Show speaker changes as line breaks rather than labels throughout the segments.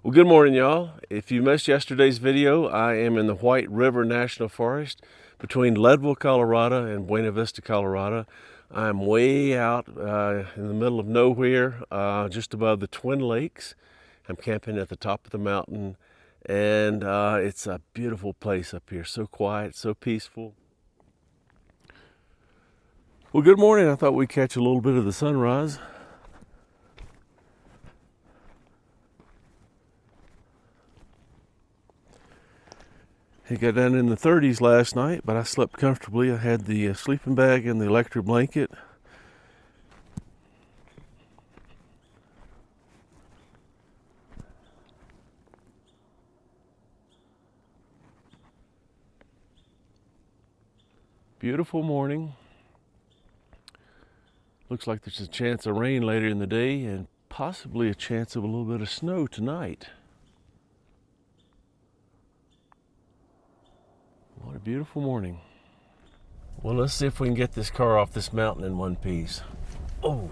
Well, good morning, y'all. If you missed yesterday's video, I am in the White River National Forest between Leadville, Colorado and Buena Vista, Colorado. I'm way out in the middle of nowhere, just above the Twin Lakes. I'm camping at the top of the mountain, and it's a beautiful place up here. So quiet, so peaceful. Well, good morning. I thought we'd catch a little bit of the sunrise. It got down in the 30s last night, but I slept comfortably. I had the sleeping bag and the electric blanket. Beautiful morning. Looks like there's a chance of rain later in the day and possibly a chance of a little bit of snow tonight. What a beautiful morning. Well, let's see if we can get this car off this mountain in one piece. Oh,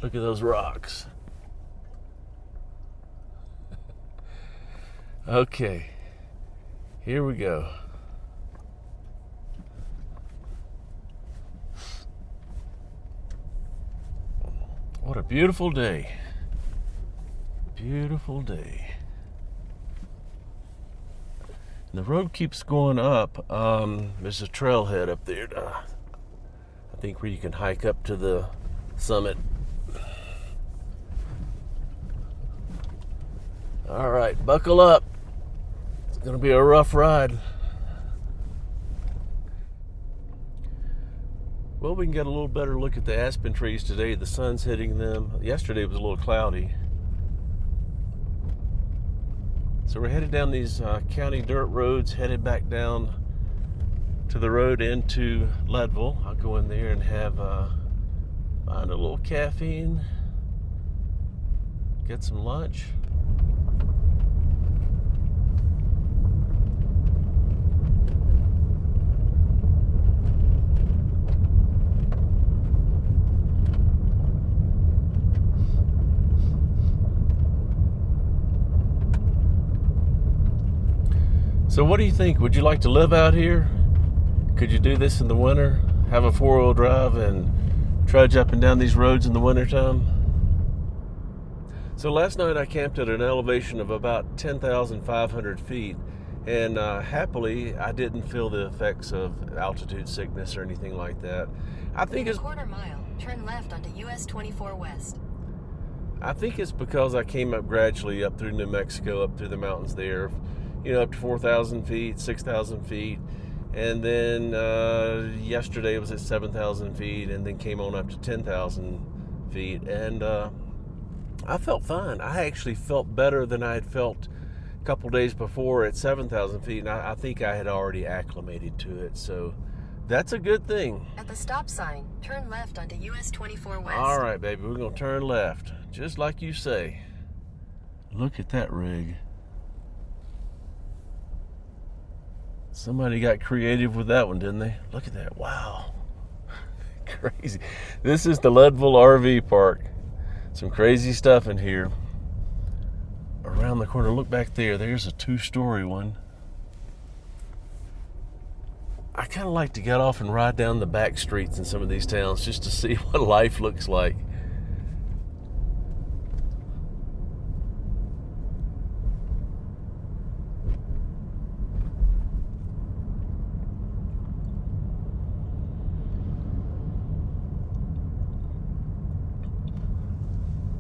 look at those rocks. Okay, here we go. What a beautiful day. Beautiful day. And the road keeps going up. There's a trailhead up there, I think, where you can hike up to the summit. All right, buckle up. It's gonna be a rough ride. Well, we can get a little better look at the aspen trees today. The sun's hitting them. Yesterday it was a little cloudy. So we're headed down these county dirt roads, headed back down to the road into Leadville. I'll go in there and have find a little caffeine, get some lunch. So what do you think? Would you like to live out here? Could you do this in the winter? Have a four-wheel drive and trudge up and down these roads in the wintertime? So last night I camped at an elevation of about 10,500 feet, and happily I didn't feel the effects of altitude sickness or anything like that. I think it's a quarter mile, turn left onto US 24 West. I think it's because I came up gradually up through New Mexico, up through the mountains there, you know, up to 4,000 feet, 6,000 feet. And then yesterday it was at 7,000 feet and then came on up to 10,000 feet. And I felt fine. I actually felt better than I had felt a couple days before at 7,000 feet. And I think I had already acclimated to it. So that's a good thing. At the stop sign, turn left onto US 24 West. All right, baby, we're going to turn left, just like you say. Look at that rig. Somebody got creative with that one, didn't they? Look at that. Wow. Crazy. This is the Leadville RV Park. Some crazy stuff in here. Around the corner, look back there. There's a two-story one. I kind of like to get off and ride down the back streets in some of these towns just to see what life looks like.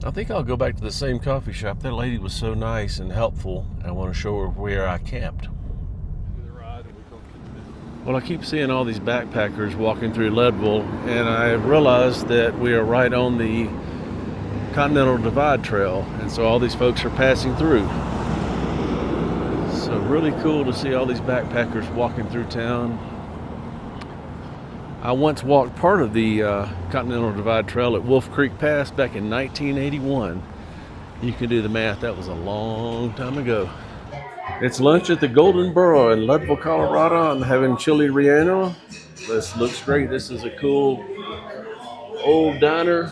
I think I'll go back to the same coffee shop. That lady was so nice and helpful. I want to show her where I camped. Well, I keep seeing all these backpackers walking through Leadville, and I realized that we are right on the Continental Divide Trail, and so all these folks are passing through. So really cool to see all these backpackers walking through town. I once walked part of the Continental Divide Trail at Wolf Creek Pass back in 1981. You can do the math, that was a long time ago. It's lunch at the Golden Burro in Leadville, Colorado. I'm having chili relleno. This looks great. This is a cool old diner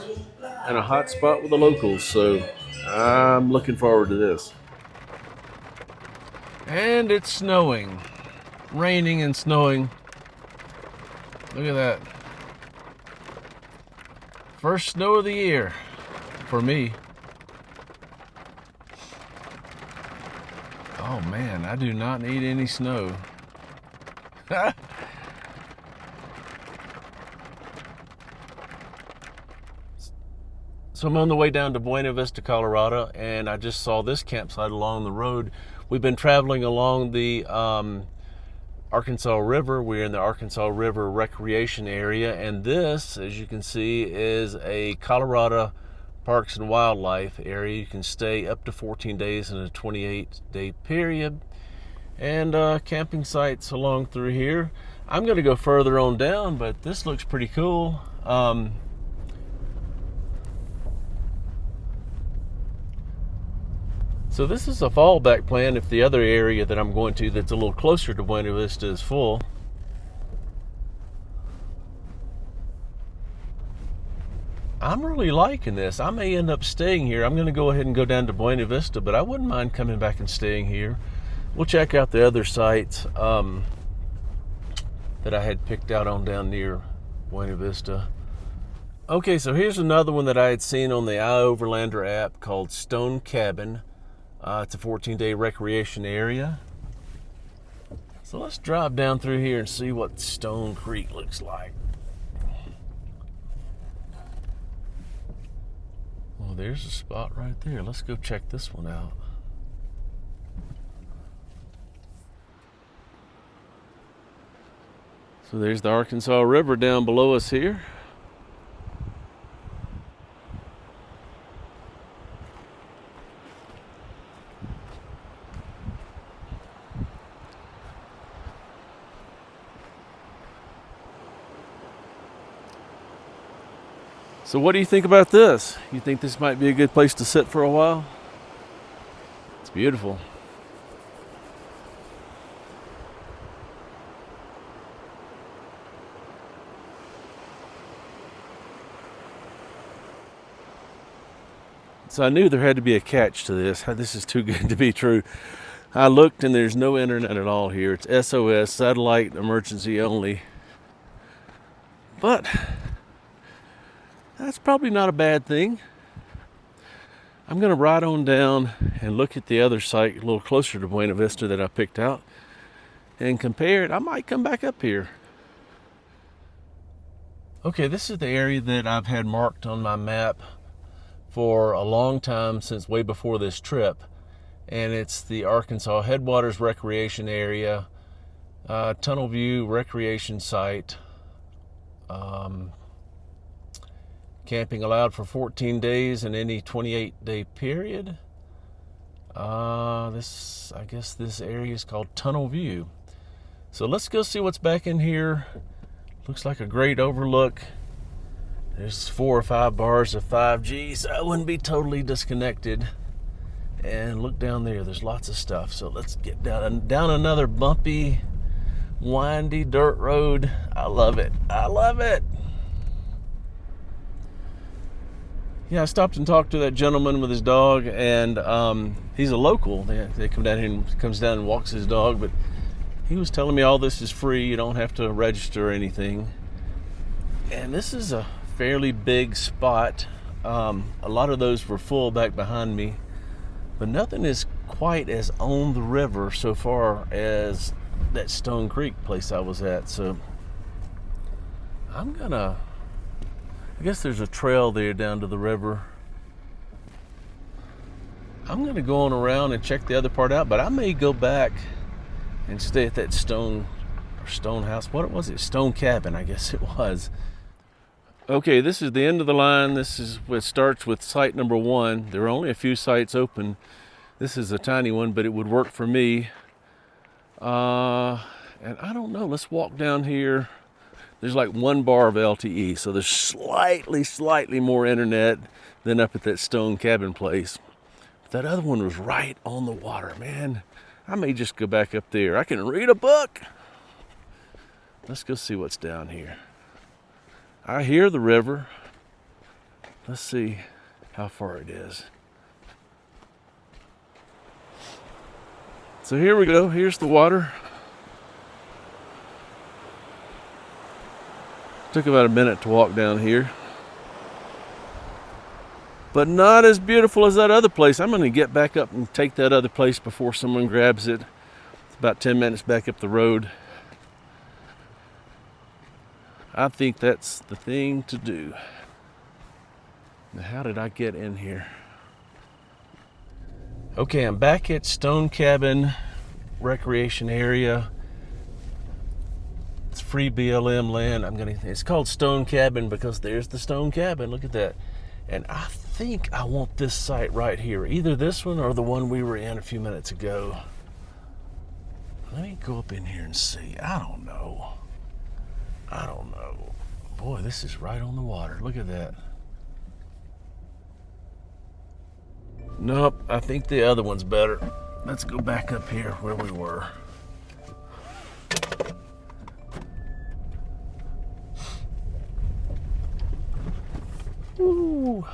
and a hot spot with the locals, so I'm looking forward to this. And it's snowing. Raining and snowing. Look at that. First snow of the year for me. Oh man, I do not need any snow. So I'm on the way down to Buena Vista, Colorado, and I just saw this campsite along the road. We've been traveling along the Arkansas River. We're in the Arkansas River recreation area, and this, as you can see, is a Colorado Parks and Wildlife area. You can stay up to 14 days in a 28-day period, and camping sites along through here. I'm going to go further on down, but this looks pretty cool. So this is a fallback plan if the other area that I'm going to that's a little closer to Buena Vista is full. I'm really liking this. I may end up staying here. I'm going to go ahead and go down to Buena Vista, but I wouldn't mind coming back and staying here. We'll check out the other sites that I had picked out on down near Buena Vista. Okay, so here's another one that I had seen on the iOverlander app called Stone Cabin. It's a 14-day recreation area. So let's drive down through here and see what Stone Creek looks like. Well, there's a spot right there. Let's go check this one out. So there's the Arkansas River down below us here. So what do you think about this? You think this might be a good place to sit for a while? It's beautiful. So I knew there had to be a catch to this. This is too good to be true. I looked and there's no internet at all here. It's SOS, satellite emergency only. But that's probably not a bad thing. I'm going to ride on down and look at the other site a little closer to Buena Vista that I picked out and compare it. I might come back up here. Okay, this is the area that I've had marked on my map for a long time, since way before this trip. And it's the Arkansas Headwaters Recreation Area, Tunnel View Recreation Site. Camping allowed for 14 days in any 28-day period. I guess this area is called Tunnel View. So let's go see what's back in here. Looks like a great overlook. There's 4 or 5 bars of 5G, so I wouldn't be totally disconnected. And look down there, there's lots of stuff. So let's get down another bumpy, windy dirt road. I love it. I love it. Yeah, I stopped and talked to that gentleman with his dog, and he's a local. They come down here and comes down and walks his dog, but he was telling me all this is free. You don't have to register or anything. And this is a fairly big spot. A lot of those were full back behind me, but nothing is quite as on the river so far as that Stone Creek place I was at. So I guess there's a trail there down to the river. I'm gonna go on around and check the other part out, but I may go back and stay at that stone house. What was it? Stone Cabin, I guess it was. Okay, this is the end of the line. This is what starts with site number 1. There are only a few sites open. This is a tiny one, but it would work for me. And I don't know, let's walk down here. There's like 1 bar of LTE, so there's slightly more internet than up at that Stone Cabin place. But that other one was right on the water, man. I may just go back up there. I can read a book. Let's go see what's down here. I hear the river. Let's see how far it is. So here we go. Here's the water. Took about a minute to walk down here. But not as beautiful as that other place. I'm going to get back up and take that other place before someone grabs it. It's about 10 minutes back up the road. I think that's the thing to do. Now, how did I get in here? Okay, I'm back at Stone Cabin Recreation Area. It's free BLM land. It's called Stone Cabin because there's the Stone Cabin. Look at that. And I think I want this site right here. Either this one or the one we were in a few minutes ago. Let me go up in here and see. I don't know. Boy, this is right on the water. Look at that. Nope, I think the other one's better. Let's go back up here where we were. Ooh.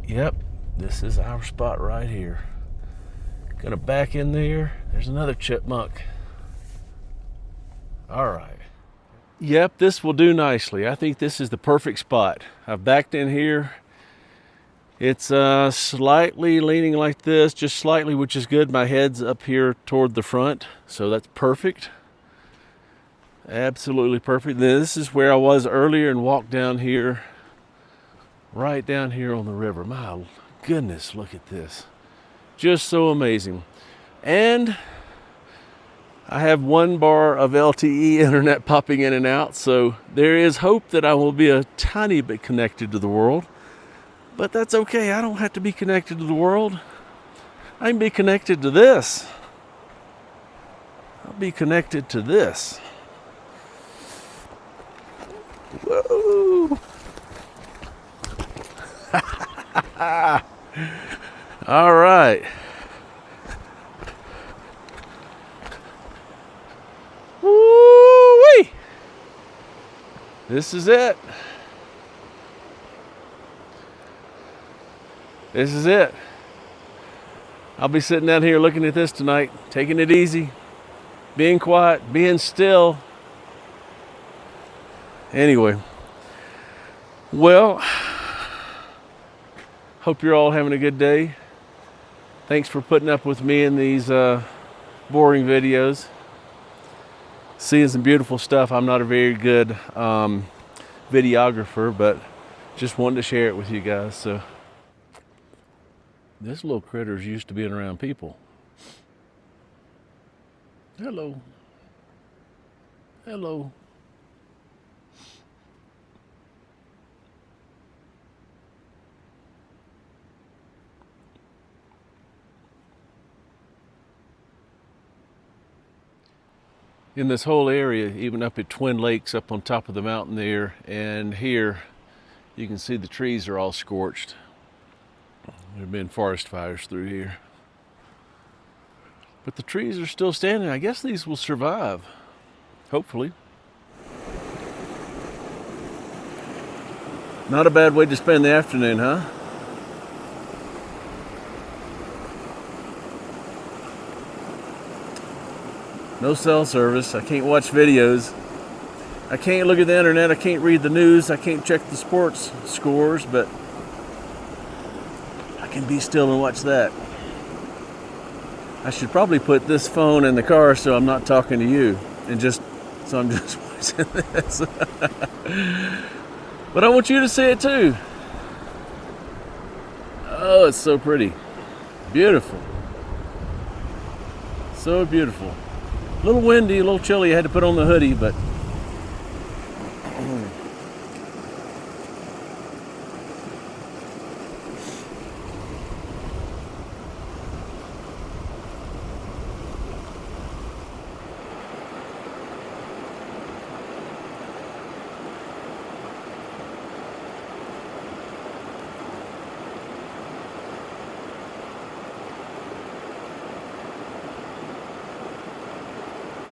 Yep, this is our spot right here. Gonna back in there. There's another chipmunk. All right. Yep, this will do nicely. I think this is the perfect spot. I've backed in here. It's slightly leaning like this, just slightly, which is good. My head's up here toward the front, so that's perfect. Absolutely perfect. Then this is where I was earlier and walked down here, right down here on the river. My goodness, look at this. Just so amazing. And I have 1 bar of LTE internet popping in and out, so there is hope that I will be a tiny bit connected to the world. But that's okay. I don't have to be connected to the world. I can be connected to this. I'll be connected to this. Whoa. All right. Woo-wee. This is it. This is it. I'll be sitting down here looking at this tonight, taking it easy, being quiet, being still. Anyway, well, hope you're all having a good day. Thanks for putting up with me in these boring videos. Seeing some beautiful stuff. I'm not a very good videographer, but just wanted to share it with you guys. So this little critter's used to being around people. Hello. Hello. In this whole area, even up at Twin Lakes, up on top of the mountain there, and here, you can see the trees are all scorched. There have been forest fires through here. But the trees are still standing. I guess these will survive, hopefully. Not a bad way to spend the afternoon, huh? No cell service. I can't watch videos. I can't look at the internet. I can't read the news. I can't check the sports scores, but I can be still and watch that. I should probably put this phone in the car so I'm not talking to you and so I'm just watching this. But I want you to see it too. Oh, it's so pretty. Beautiful. So beautiful. A little windy, a little chilly. I had to put on the hoodie, but